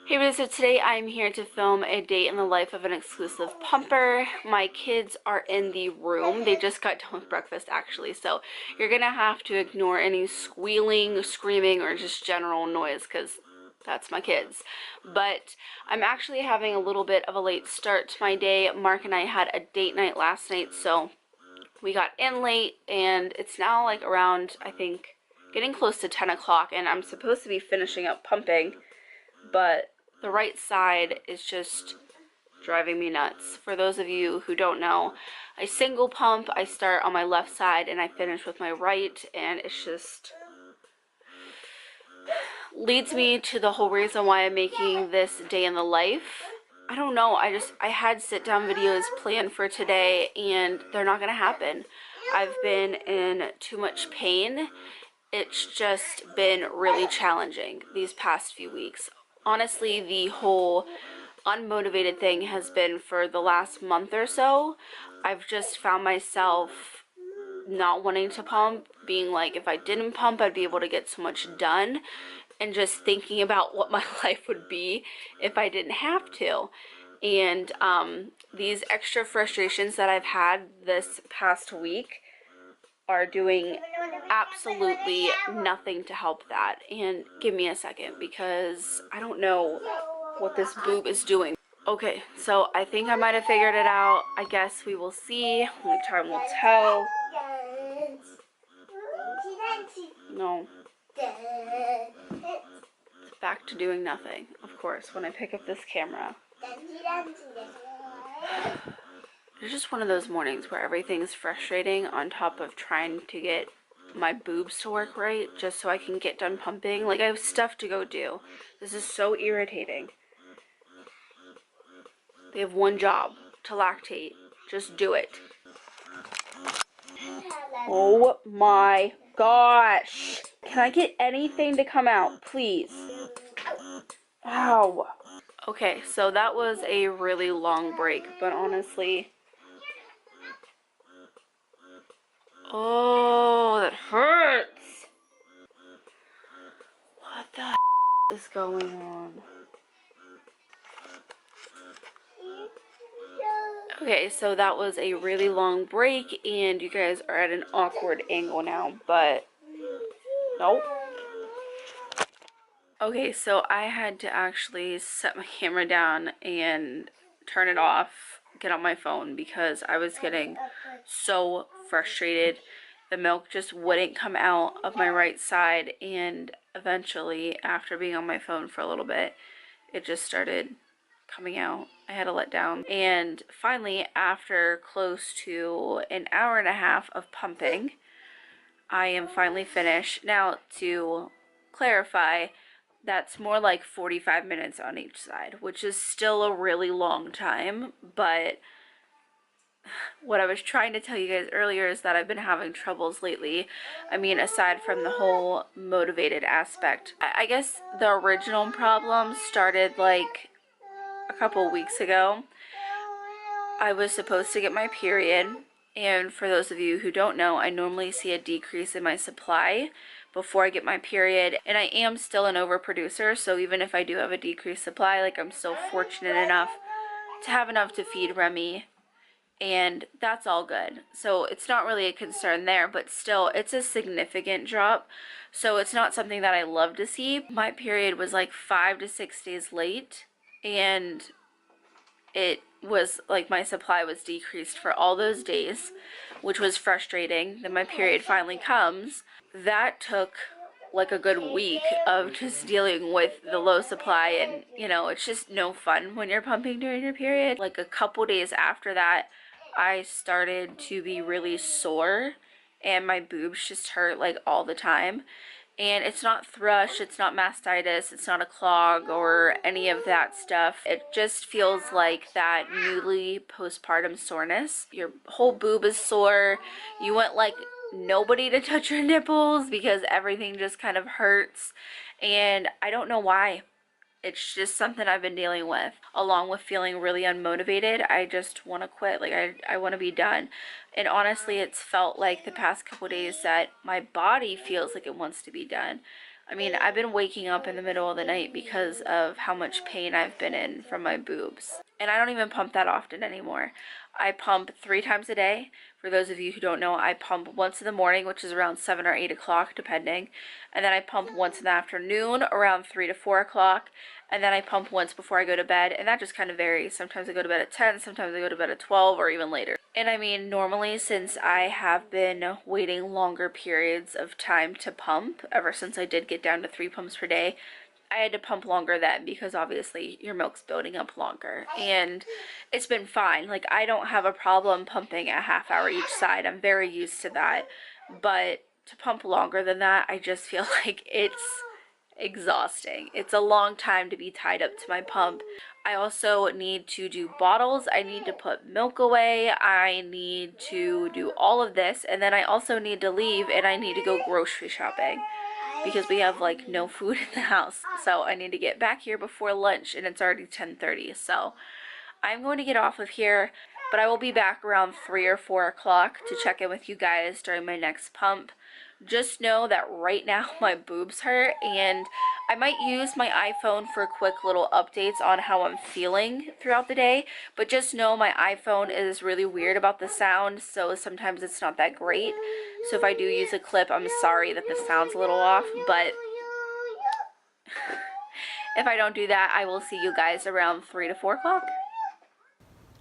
Hey everybody, so today I'm here to film a day in the life of an exclusive pumper. My kids are in the room. They just got done with breakfast actually, so you're gonna have to ignore any squealing, screaming, or just general noise because that's my kids. But I'm actually having a little bit of a late start to my day. Mark and I had a date night last night, so we got in late and it's now like around, I think, getting close to 10 o'clock, and I'm supposed to be finishing up pumping, but the right side is just driving me nuts. For those of you who don't know, I single pump. I start on my left side and I finish with my right, and it's just leads me to the whole reason why I'm making this day in the life. I don't know, I had sit down videos planned for today and they're not gonna happen. I've been in too much pain. It's just been really challenging these past few weeks. Honestly, the whole unmotivated thing has been for the last month or so. I've just found myself not wanting to pump, being like, if I didn't pump, I'd be able to get so much done, and just thinking about what my life would be if I didn't have to. And these extra frustrations that I've had this past week are doing absolutely nothing to help that. And give me a second because I don't know what this boob is doing. Okay, so I think I might have figured it out. I guess we will see. Only time will tell. No. It's back to doing nothing, of course, when I pick up this camera. It's just one of those mornings where everything's frustrating on top of trying to get my boobs to work right just so I can get done pumping. Like, I have stuff to go do. This is so irritating. They have one job, to lactate. Just do it. Oh my gosh. Can I get anything to come out, please? Ow. Okay, so that was a really long break, but honestly... Oh, that hurts. What the is going on? Okay, so that was a really long break, and you guys are at an awkward angle now, but nope. Okay, so I had to actually set my camera down and turn it off, get on my phone, because I was getting so frustrated. The milk just wouldn't come out of my right side, and eventually, after being on my phone for a little bit, it just started coming out. I had to let down. And finally, after close to an hour and a half of pumping, I am finally finished. Now, to clarify, that's more like 45 minutes on each side, which is still a really long time, but what I was trying to tell you guys earlier is that I've been having troubles lately. I mean, aside from the whole motivated aspect, I guess the original problem started like a couple weeks ago. I was supposed to get my period, and for those of you who don't know, I normally see a decrease in my supply before I get my period, and I am still an overproducer, so even if I do have a decreased supply, like, I'm still fortunate enough to have enough to feed Remy, and that's all good. So it's not really a concern there, but still, it's a significant drop, so it's not something that I love to see. My period was like 5 to 6 days late, and it was like my supply was decreased for all those days, which was frustrating. Then my period finally comes. That took like a good week of just dealing with the low supply, and you know, it's just no fun when you're pumping during your period. Like a couple days after that, I started to be really sore and my boobs just hurt like all the time. And it's not thrush, it's not mastitis, it's not a clog or any of that stuff. It just feels like that newly postpartum soreness. Your whole boob is sore. You want like nobody to touch your nipples because everything just kind of hurts. And I don't know why. It's just something I've been dealing with, along with feeling really unmotivated. I just want to quit. Like, I want to be done. And honestly, it's felt like the past couple days that my body feels like it wants to be done. I mean, I've been waking up in the middle of the night because of how much pain I've been in from my boobs. And I don't even pump that often anymore. I pump 3 times a day. For those of you who don't know, I pump once in the morning, which is around 7 or 8 o'clock, depending. And then I pump once in the afternoon, around 3 to 4 o'clock. And then I pump once before I go to bed, and that just kind of varies. Sometimes I go to bed at 10, sometimes I go to bed at 12, or even later. And I mean, normally, since I have been waiting longer periods of time to pump, ever since I did get down to 3 pumps per day, I had to pump longer then because obviously your milk's building up longer. And it's been fine. Like, I don't have a problem pumping a half hour each side. I'm very used to that. But to pump longer than that, I just feel like it's exhausting. It's a long time to be tied up to my pump. I also need to do bottles. I need to put milk away. I need to do all of this. And then I also need to leave and I need to go grocery shopping because we have like no food in the house. So I need to get back here before lunch and it's already 10:30. So I'm going to get off of here, but I will be back around 3 or 4 o'clock to check in with you guys during my next pump. Just know that right now my boobs hurt, and I might use my iPhone for quick little updates on how I'm feeling throughout the day, but just know my iPhone is really weird about the sound, so sometimes it's not that great. So if I do use a clip, I'm sorry that the sound's a little off, but if I don't do that, I will see you guys around 3 to 4 o'clock.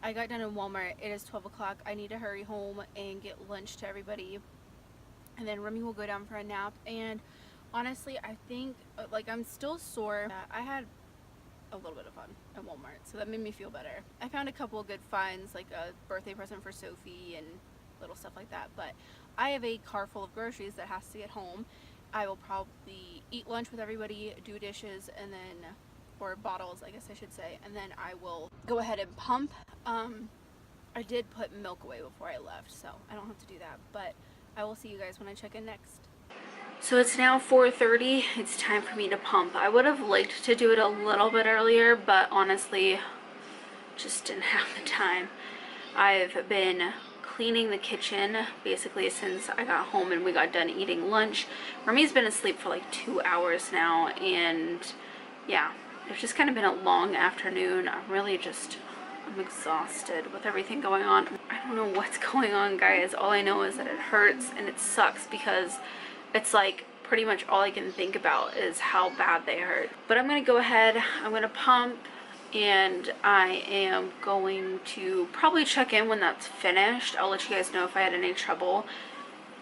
I got done in Walmart. It is 12 o'clock. I need to hurry home and get lunch to everybody. And then Remy will go down for a nap. And honestly, I think, like, I'm still sore. I had a little bit of fun at Walmart, so that made me feel better. I found a couple of good finds, like a birthday present for Sophie and little stuff like that. But I have a car full of groceries that has to get home. I will probably eat lunch with everybody, do dishes, and then, or bottles, I guess I should say, and then I will go ahead and pump. I did put milk away before I left, so I don't have to do that, but I will see you guys when I check in next. So it's now 4:30. It's time for me to pump. I would have liked to do it a little bit earlier, but honestly, just didn't have the time. I've been cleaning the kitchen basically since I got home and we got done eating lunch. Remy's been asleep for like 2 hours now, and yeah, it's just kind of been a long afternoon. I'm exhausted with everything going on. I don't know what's going on, guys. All I know is that it hurts and it sucks because it's like pretty much all I can think about is how bad they hurt. But I'm gonna go ahead, I'm gonna pump, and I am going to probably check in when that's finished. I'll let you guys know if I had any trouble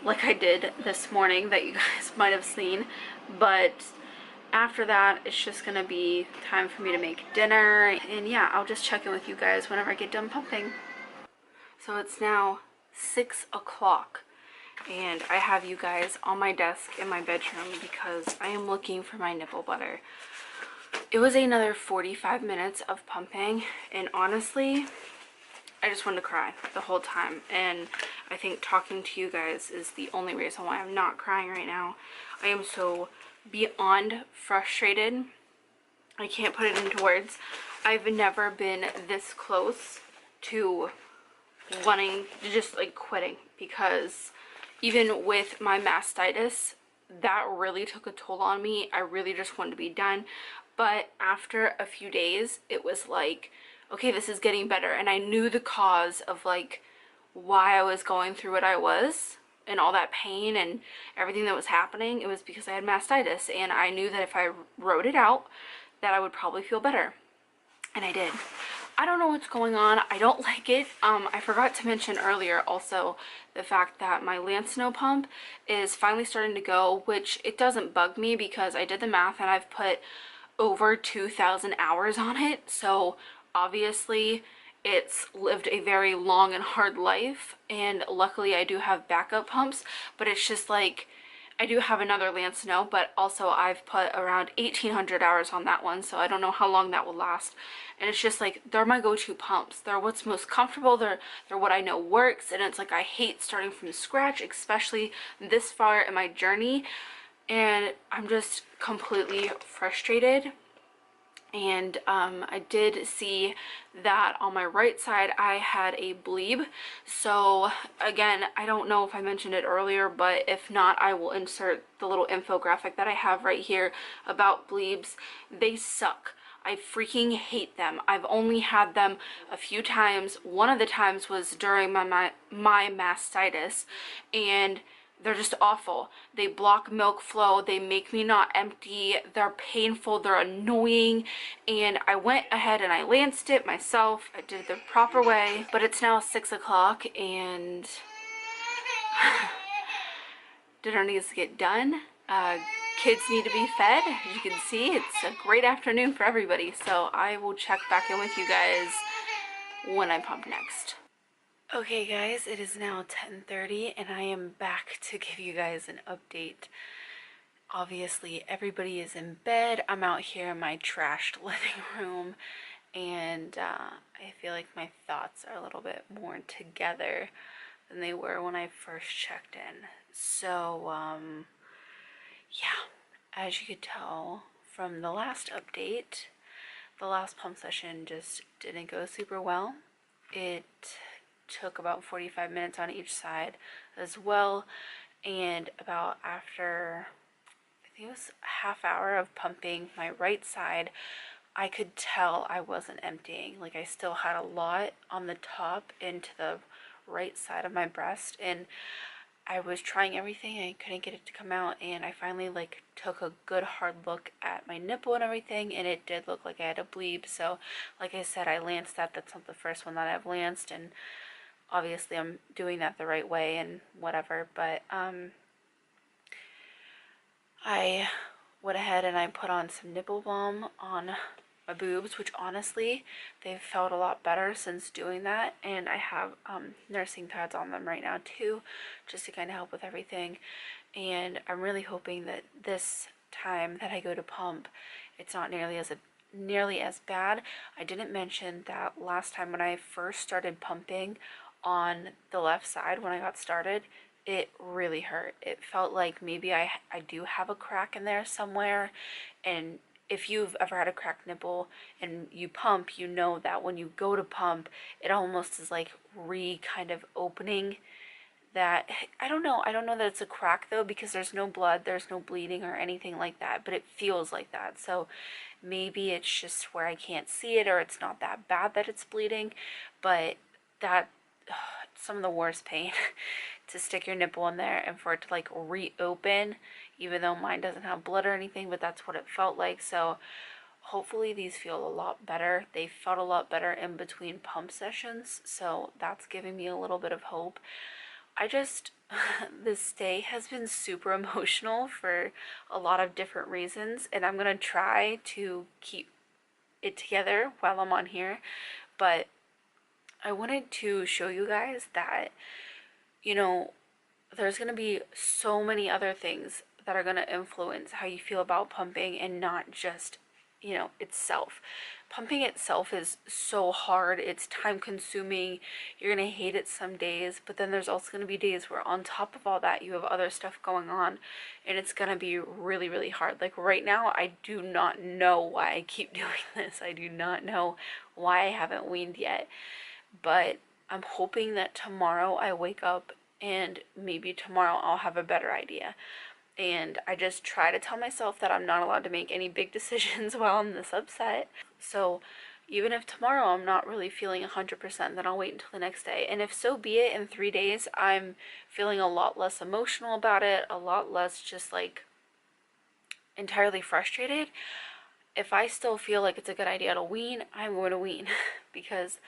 like I did this morning that you guys might have seen. But after that, it's just gonna be time for me to make dinner, and yeah, I'll just check in with you guys whenever I get done pumping. So it's now 6 o'clock, and I have you guys on my desk in my bedroom because I am looking for my nipple butter. It was another 45 minutes of pumping, and honestly, I just wanted to cry the whole time, and I think talking to you guys is the only reason why I'm not crying right now. I am so beyond frustrated. I can't put it into words. I've never been this close to wanting to just like quitting, because even with my mastitis, that really took a toll on me. I really just wanted to be done. But after a few days, it was like, okay, this is getting better. And I knew the cause of like why I was going through what I was and all that pain and everything that was happening. It was because I had mastitis, and I knew that if I wrote it out that I would probably feel better, and I did. I don't know what's going on. I don't like it. I forgot to mention earlier also the fact that my Lancino pump is finally starting to go, which it doesn't bug me because I did the math and I've put over 2,000 hours on it. So obviously it's lived a very long and hard life, and luckily I do have backup pumps, but it's just like, I do have another Lancino, but also I've put around 1,800 hours on that one, so I don't know how long that will last. And it's just like, they're my go-to pumps. They're what's most comfortable, they're what I know works, and it's like I hate starting from scratch, especially this far in my journey, and I'm just completely frustrated. And I did see that on my right side I had a bleed. So again, I don't know if I mentioned it earlier, but if not, I will insert the little infographic that I have right here about bleeds. They suck. I freaking hate them. I've only had them a few times. One of the times was during my mastitis, and they're just awful. They block milk flow. They make me not empty. They're painful. They're annoying. And I went ahead and I lanced it myself. I did it the proper way. But it's now 6 o'clock and dinner needs to get done. Kids need to be fed. As you can see, it's a great afternoon for everybody. So I will check back in with you guys when I pump next. Okay guys, it is now 10:30 and I am back to give you guys an update. Obviously everybody is in bed. I'm out here in my trashed living room, and I feel like my thoughts are a little bit more together than they were when I first checked in. So yeah, as you could tell from the last update, the last pump session just didn't go super well. It took about 45 minutes on each side as well, and about after, I think it was a half hour of pumping my right side, I could tell I wasn't emptying. Like, I still had a lot on the top into the right side of my breast, and I was trying everything. I couldn't get it to come out, and I finally like took a good hard look at my nipple and everything, and it did look like I had a bleed. So like I said, I lanced that. That's not the first one that I've lanced, and obviously I'm doing that the right way and whatever. But I went ahead and I put on some nipple balm on my boobs, which honestly they've felt a lot better since doing that, and I have nursing pads on them right now too, just to kind of help with everything. And I'm really hoping that this time that I go to pump, it's not nearly as bad. I didn't mention that last time when I first started pumping on the left side, when I got started, it really hurt. It felt like maybe I do have a crack in there somewhere. And if you've ever had a cracked nipple and you pump, you know that when you go to pump, it almost is like kind of opening that. I don't know that it's a crack though, because there's no blood, there's no bleeding or anything like that, but it feels like that. So maybe it's just where I can't see it, or it's not that bad that it's bleeding, but that some of the worst pain to stick your nipple in there and for it to like reopen, even though mine doesn't have blood or anything, but that's what it felt like. So hopefully these feel a lot better. They felt a lot better in between pump sessions, so that's giving me a little bit of hope. I just this day has been super emotional for a lot of different reasons, and I'm gonna try to keep it together while I'm on here. But I wanted to show you guys that, you know, there's going to be so many other things that are going to influence how you feel about pumping, and not just, you know, itself. Pumping itself is so hard. It's time consuming. You're going to hate it some days, but then there's also going to be days where on top of all that, you have other stuff going on, and it's going to be really, really hard. Like right now, I do not know why I keep doing this. I do not know why I haven't weaned yet, but I'm hoping that tomorrow I wake up and maybe tomorrow I'll have a better idea. And I just try to tell myself that I'm not allowed to make any big decisions while I'm this upset. So even if tomorrow I'm not really feeling 100%, then I'll wait until the next day. And if so be it, in 3 days I'm feeling a lot less emotional about it, a lot less just like entirely frustrated. If I still feel like it's a good idea to wean, I'm going to wean because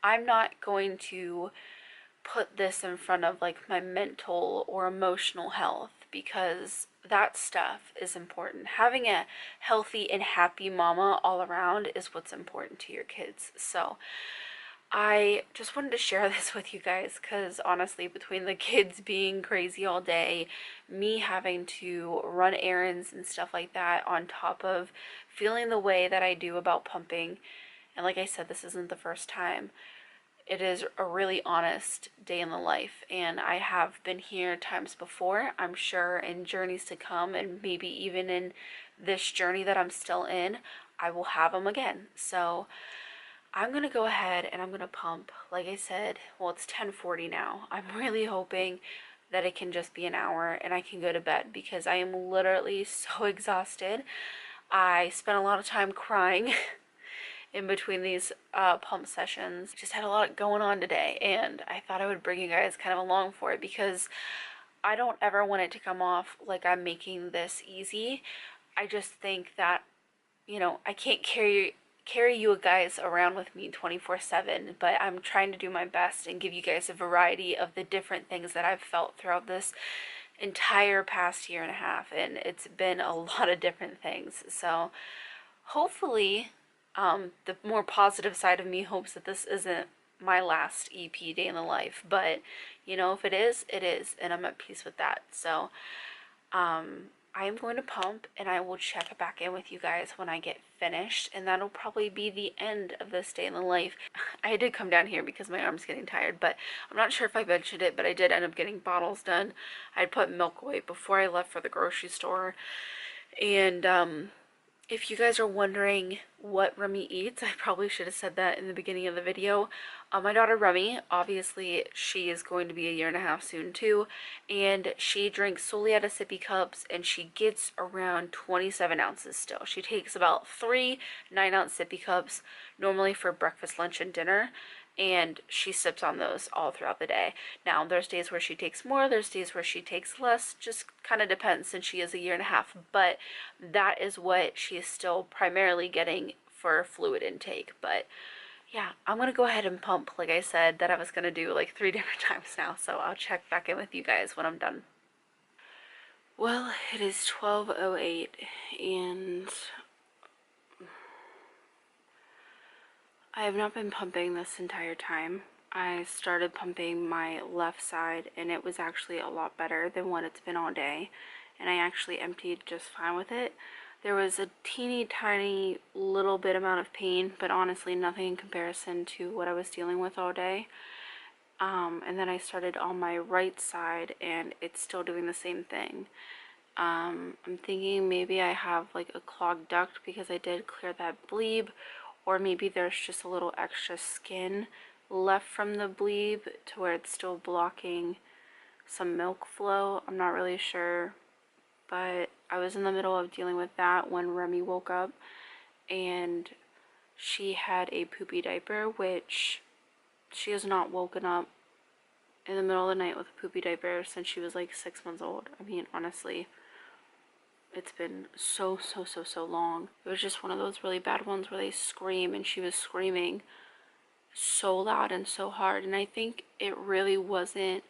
I'm not going to put this in front of like my mental or emotional health, because that stuff is important. Having a healthy and happy mama all around is what's important to your kids. So I just wanted to share this with you guys, because honestly, between the kids being crazy all day, me having to run errands and stuff like that, on top of feeling the way that I do about pumping, and like I said, this isn't the first time, it is a really honest day in the life, and I have been here times before, I'm sure in journeys to come, and maybe even in this journey that I'm still in, I will have them again. So I'm gonna go ahead and I'm gonna pump. Like I said, well, it's 10:40 now. I'm really hoping that it can just be an hour and I can go to bed because I am literally so exhausted. I spent a lot of time crying in between these pump sessions. Just had a lot going on today, and I thought I would bring you guys kind of along for it because I don't ever want it to come off like I'm making this easy. I just think that, you know, I can't carry you guys around with me 24/7, but I'm trying to do my best and give you guys a variety of the different things that I've felt throughout this entire past year and a half, and it's been a lot of different things. So hopefully, the more positive side of me hopes that this isn't my last EP day in the life, but you know, if it is, it is, and I'm at peace with that. So I am going to pump and I will check back in with you guys when I get finished, and that'll probably be the end of this day in the life. I did come down here because my arm's getting tired, but I'm not sure if I mentioned it, but I did end up getting bottles done. I had put milk away before I left for the grocery store, and if you guys are wondering what Remy eats, I probably should have said that in the beginning of the video. My daughter Remy, obviously she is going to be a year and a half soon too, and she drinks solely out of sippy cups, and she gets around 27 ounces still. She takes about 3 9-ounce sippy cups normally for breakfast, lunch, and dinner, and she sips on those all throughout the day. Now, there's days where she takes more, there's days where she takes less, just kind of depends since she is a year and a half, but that is what she is still primarily getting for fluid intake. But yeah, I'm gonna go ahead and pump like I said that I was gonna do like 3 different times now, so I'll check back in with you guys when I'm done. Well, it is 12:08 and I have not been pumping this entire time. I started pumping my left side and it was actually a lot better than what it's been all day, and I actually emptied just fine with it. There was a teeny tiny little bit amount of pain, but honestly nothing in comparison to what I was dealing with all day. And then I started on my right side and it's still doing the same thing. I'm thinking maybe I have like a clogged duct because I did clear that bleed, or maybe there's just a little extra skin left from the bleed to where it's still blocking some milk flow. I'm not really sure, but I was in the middle of dealing with that when Remy woke up, and she had a poopy diaper, which she has not woken up in the middle of the night with a poopy diaper since she was like 6 months old. I mean, honestly, it's been so long. It was just one of those really bad ones where they scream, and she was screaming so loud and so hard, and I think it really wasn't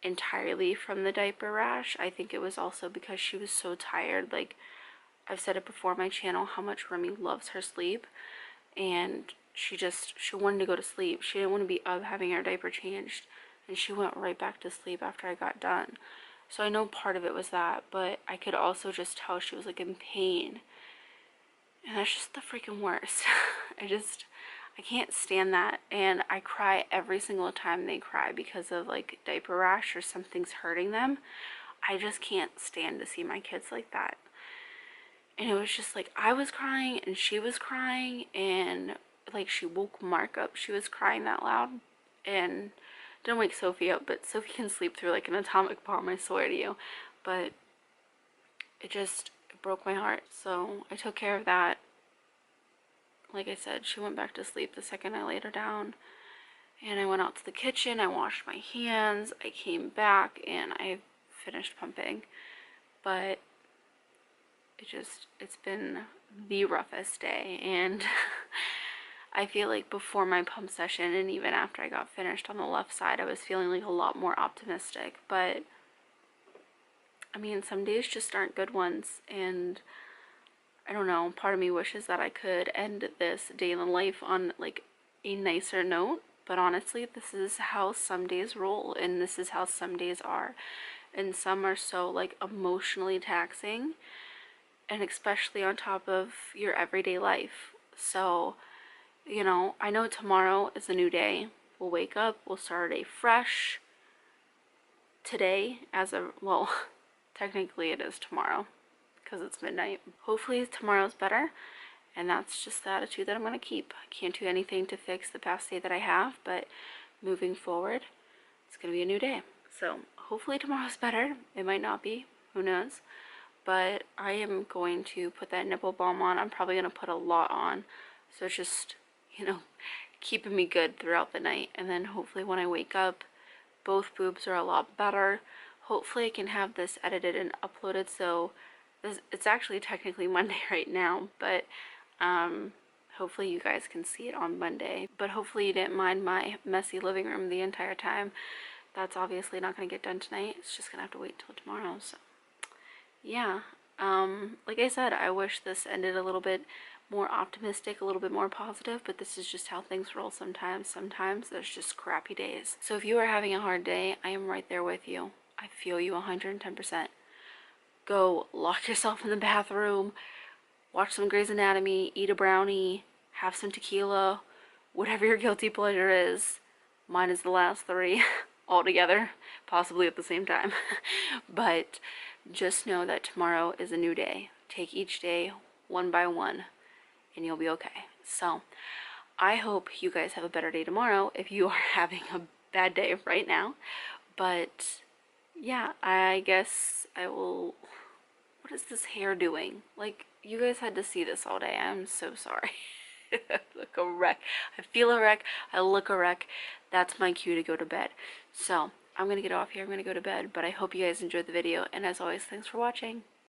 entirely from the diaper rash. I think it was also because she was so tired. Like I've said it before on my channel how much Remy loves her sleep, and she wanted to go to sleep. She didn't want to be up having her diaper changed, and she went right back to sleep after I got done. So I know part of it was that, but I could also just tell she was like in pain, and that's just the freaking worst. I can't stand that, and I cry every single time they cry because of like diaper rash or something's hurting them. I just can't stand to see my kids like that. And it was just like I was crying and she was crying, and like she woke Mark up. She was crying that loud, and didn't wake Sophie up, but Sophie can sleep through like an atomic bomb, I swear to you. But it broke my heart, so I took care of that. Like I said, she went back to sleep the second I laid her down, and I went out to the kitchen, I washed my hands, I came back, and I finished pumping. But it's been the roughest day, and I feel like before my pump session and even after I got finished on the left side, I was feeling like a lot more optimistic. But I mean, some days just aren't good ones, and I don't know, part of me wishes that I could end this day in the life on like a nicer note, but honestly, this is how some days roll, and this is how some days are, and some are so like emotionally taxing, and especially on top of your everyday life. So, you know, I know tomorrow is a new day. We'll wake up, we'll start a day fresh. Today, well, technically it is tomorrow because it's midnight. Hopefully tomorrow's better, And that's just the attitude that I'm going to keep. I can't do anything to fix the past day that I have, but moving forward, it's going to be a new day. So hopefully tomorrow's better. It might not be. Who knows? But I am going to put that nipple balm on. I'm probably going to put a lot on. So it's just, you know, keeping me good throughout the night. And then hopefully when I wake up, both boobs are a lot better. Hopefully I can have this edited and uploaded. So it's actually technically Monday right now, but hopefully you guys can see it on Monday. But hopefully you didn't mind my messy living room the entire time. That's obviously not going to get done tonight. It's just going to have to wait till tomorrow. So yeah, like I said, I wish this ended a little bit more optimistic, a little bit more positive, but this is just how things roll sometimes. Sometimes there's just crappy days. So if you are having a hard day, I am right there with you. I feel you 110%. Go lock yourself in the bathroom, watch some Grey's Anatomy, eat a brownie, have some tequila, whatever your guilty pleasure is. Mine is the last three all together, possibly at the same time. But just know that tomorrow is a new day. Take each day one by one and you'll be okay. So I hope you guys have a better day tomorrow if you are having a bad day right now. But yeah, I guess I will... What is this hair doing? Like, you guys had to see this all day. I'm so sorry. I look a wreck. I feel a wreck. I look a wreck. That's my cue to go to bed. So I'm gonna get off here. I'm gonna go to bed. But I hope you guys enjoyed the video. And as always, thanks for watching.